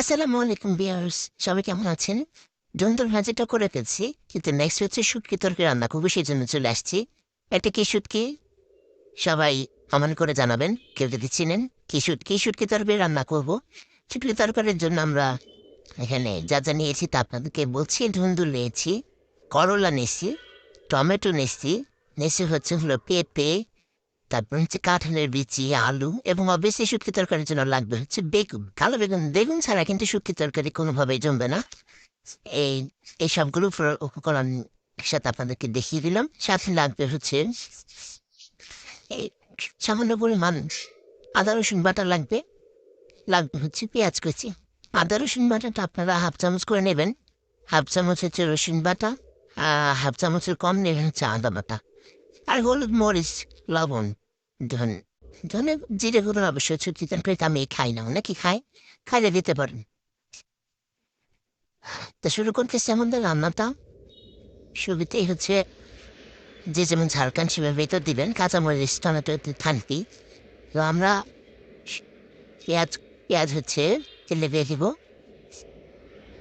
আসসালামু আলাইকুম ভিউয়ার্স, সবাই কেমন আছেন? ধুন্দুল ভাজিটা করে ফেলছি, কিন্তু নেক্সট হচ্ছে শুটকি তরকারি রান্না করবো, সেই জন্য চলে আসছি। এটা কি শুটকি? সবাই কমেন্ট করে জানাবেন, কেউ যদি চিনেন। কি শুটকি তরকারি রান্না করবো। শুটকি তরকারির জন্য আমরা এখানে যা যা নিয়েছি তা আপনাদেরকে বলছি। ধুন্দুল নিয়েছি, করলা নিয়েছি, টমেটো নিয়েছি হলো পেঁপে, তারপর হচ্ছে কাঁঠালের বিচি, আলু এবং অবশ্যই শুটকি তরকারির জন্য লাগবে হচ্ছে বেগুন, কালো বেগুন। বেগুন ছাড়া কিন্তু শুটকি তরকারি কোনোভাবেই জমবে না। এই এই সবগুলো উপকরণ একসাথে আপনাদেরকে দেখিয়ে দিলাম। সাথে লাগবে হচ্ছে এই সামান্য পরিমাণ আদা রসুন বাটা লাগবে। লাগবে হচ্ছে পেঁয়াজ কুচি। আদা রসুন বাটাটা আপনারা হাফ চামচ করে নেবেন। হাফ চামচ হচ্ছে রসুন বাটা, হাফ চামচের কম নেবেন হচ্ছে আদা বাটা। আর হলুদ, মরিচ, লবণ, ধন ধনে জিরে গুঁড়ো অবশ্যই ছুটি তরকারিতে আমি খাই না, অনেকে খাই, খাইলে দিতে পারেন। তা শুরু করতেছি আমাদের রান্নাটা। শুরুতেই হচ্ছে যে যেমন ঝাড়খান সেভাবে ভেতর দিবেন, কাঁচামরিচ টমেটো থানতি। তো আমরা পেঁয়াজ পেঁয়াজ হচ্ছে তেলে দিয়ে দিব।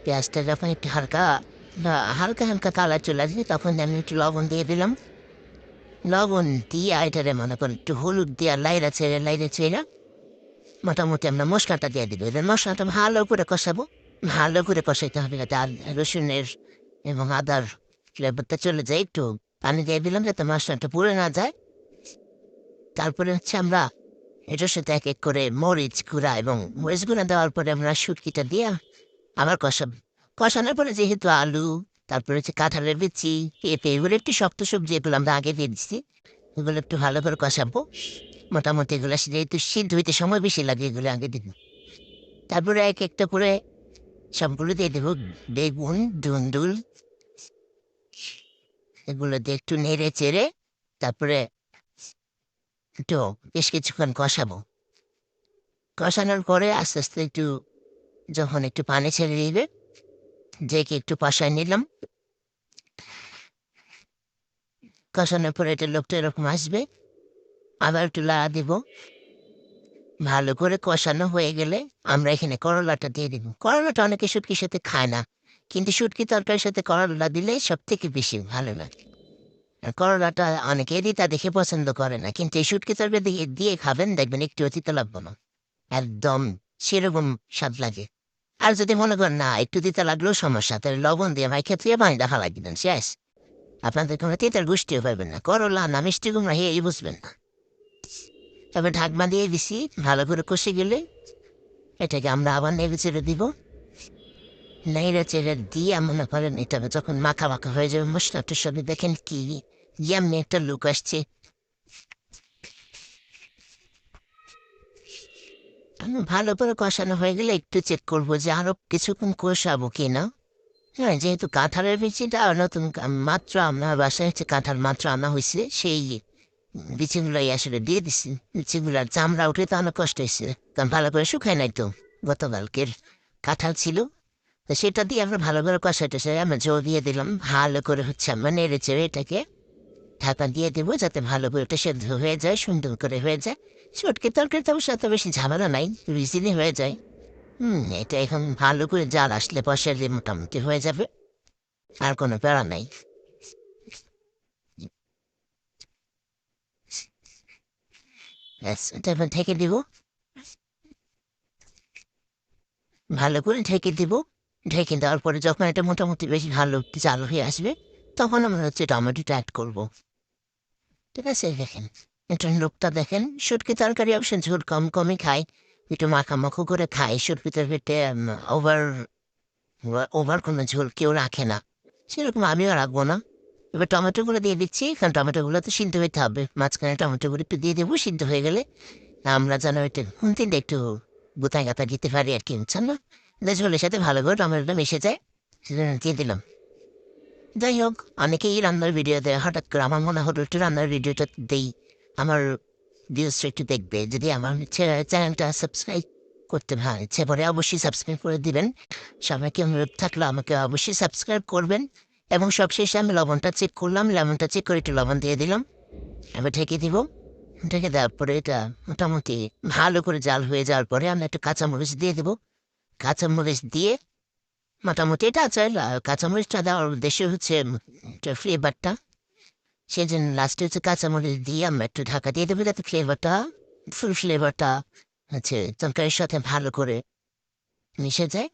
পেঁয়াজটা যখন একটু হালকা হালকা হালকা কালার চলে আসবে, তখন আমি একটু লবণ দিয়ে দিলাম। লবণ দিয়ে এটারে মনে করেন একটু হলুদ দিয়ে লাইড়ে ছেড়ে মোটামুটি আমরা মশলাটা দিয়ে দিব। এবার মশলাটা ভালো করে কষাবো। ভালো করে কষাইতে হবে যাতে রসুনের এবং আদার ফ্লেভারটা চলে যায়। একটু পানি দিয়ে দিলাম যাতে মশলাটা পুড়ে না যায়। তারপরে হচ্ছে আমরা এটার সাথে এক এক করে মরিচ গুঁড়া এবং মরিচ গুঁড়া দেওয়ার পরে আমরা শুটকিটা দিয়ে আবার কষাবো। কষানোর পরে যেহেতু আলু, তারপরে হচ্ছে কাঁঠালের বিচি, পেঁপে, এগুলো একটু শক্ত সবজি, এগুলো আমরা আগে দিয়ে দিচ্ছি। এগুলো একটু ভালো করে কষাবো। মোটামুটি এগুলো যেহেতু সিদ্ধ হইতে সময় বেশি লাগে, এগুলো আগে দিব। তারপরে এক একটা করে সবগুলো দিয়ে দেবো। বেগুন, ধুন্দুল, এগুলো দিয়ে একটু নেড়ে চেড়ে তারপরে একটু বেশ কিছুক্ষণ কষাবো। কষানোর পরে আস্তে আস্তে একটু যখন একটু পানি ছেড়ে দিবে, দেখে একটু কষায় নিলাম। কষানোর পরে এটা লোকটা এরকম আসবে, আবার একটু লাড়া দিব। ভালো করে কষানো হয়ে গেলে আমরা এখানে করলাটা দিয়ে দিব। করলাটা অনেকে শুটকির সাথে খায় না, কিন্তু শুটকি তরকারির সাথে করলা দিলে সব থেকে বেশি ভালো লাগে। আর করলাটা অনেকেরই তা দেখে পছন্দ করে না, কিন্তু এই শুটকি তরকারি দিয়ে দিয়ে খাবেন, দেখবেন একটু অতিতে লাগবে না, একদম সেরকম স্বাদ লাগে। আর যদি মনে করেন না একটু দিতে লাগলেও সমস্যা, তাহলে লবণ দিয়ে ভাই খেতে পানি দেখা লাগবেন শেষ। আপনাদের কোনো তেতার গোষ্ঠীও পাবেন না, করলা না মিষ্টি কুমড়া এই বুঝবেন না। তবে ঢাকনা দিয়ে দিছি, ভালো করে কষে গেলে এটাকে আমরা আবার নেড়ে চেড়ে দিব। নেড়ে চেড়ে দিয়ে মনে করেন এটা যখন মাখা মাখা হয়ে যাবে, মশলাটার সাথে দেখেন কি ইয়াম্মি একটা লুক আসছে। ভালো করে কষানো হয়ে গেলে একটু চেক করবো যে আরো কিছুক্ষণ কষাবো কিনা। হ্যাঁ, যেহেতু কাঁঠালের বিচিটা নতুন মাত্র আমার বাসায় হচ্ছে কাঁঠাল মাত্র আনা হয়েছে, সেই বিচিগুলাই আসলে দিয়ে দিছি। বিচিগুলার চামড়া উঠে তো অনেক কষ্ট হয়েছে, কারণ ভালো করে শুকায় নাই তো। গতকালকের কাঁঠাল ছিল, তো সেটা দিয়ে আমরা ভালো করে কষাইতে চাই, আমরা জল দিয়ে দিলাম। ভালো করে হচ্ছে আমরা নেড়ে চেড়ে এটাকে ঢাকা দিয়ে দেবো, যাতে ভালো করে ওটা সেদ্ধ হয়ে যায়, সুন্দর করে হয়ে যায়। শুটকি তরকারি তো অবশ্য এত বেশি ঝামেলা নাই, ইজিলি হয়ে যায়। এটা এখন ভালো করে জাল আসলে বসালে মোটামুটি হয়ে যাবে, আর কোনো প্যারা নাই। ব্যাস, এটা এবার ঢেকে দিব। ভালো করে ঢেকে দিব। ঢেকে দেওয়ার পরে যখন এটা মোটামুটি বেশ ভালো জাল হয়ে আসবে, তখন আমরা হচ্ছে টমেটোটা অ্যাড করবো। ঠিক আছে, দেখেন এটার লোকটা দেখেন। শুটকি তরকারি অবশ্য ঝোল কম কমই খায়, একটু মাখামাখো করে খায়। শুটকি তরকারিতে ওভার ওভার কোনো ঝোল কেউ রাখে না, সেরকম আমিও রাখবো না। এবার টমেটোগুলো দিয়ে দিচ্ছি, কারণ টমেটোগুলো তো সিদ্ধ হইতে হবে। মাঝখানে টমেটোগুলো একটু দিয়ে দেবো, সিদ্ধ হয়ে গেলে আমরা যেন একটু খুন্তিতে একটু গুতায় গাতা দিতে পারি আর কি, বুঝছেন না? ঝোলের সাথে ভালো করে টমেটোটা মিশে যায়, সেজন্য দিয়ে দিলাম। যাই হোক, অনেকেই রান্নার ভিডিও দেয়, হঠাৎ করে আমার মনে হলো একটু রান্নার ভিডিওটা দেই, আমার ভিউজটা একটু দেখবে। যদি আমার চ্যানেলটা সাবস্ক্রাইব করতে হয় ইচ্ছে পরে, অবশ্যই সাবস্ক্রাইব করে দিবেন। সবাইকে অনুরোধ থাকলো আমাকে অবশ্যই সাবস্ক্রাইব করবেন। এবং সবশেষে আমি লবণটা চেক করলাম, লবণটা চেক করে একটু লবণ দিয়ে দিলাম। এবার ঢেকে দিব। ঢেকে দেওয়ার পরে এটা মোটামুটি ভালো করে জাল হয়ে যাওয়ার পরে আমরা একটু কাঁচামরিচ দিয়ে দেবো। কাঁচামরিচ দিয়ে মোটামুটি এটা আছে। কাঁচামরিচটা দেওয়ার উদ্দেশ্য হচ্ছে ফ্লেভারটা। সেজন্য লাস্টে হচ্ছে কাঁচামরিচ দিয়ে আমরা একটু ঢাকা দিয়ে দেবো যাতে ফ্লেভারটা ফুল ফ্লেভারটা হচ্ছে তরকারির সাথে ভালো করে মিশে যায়।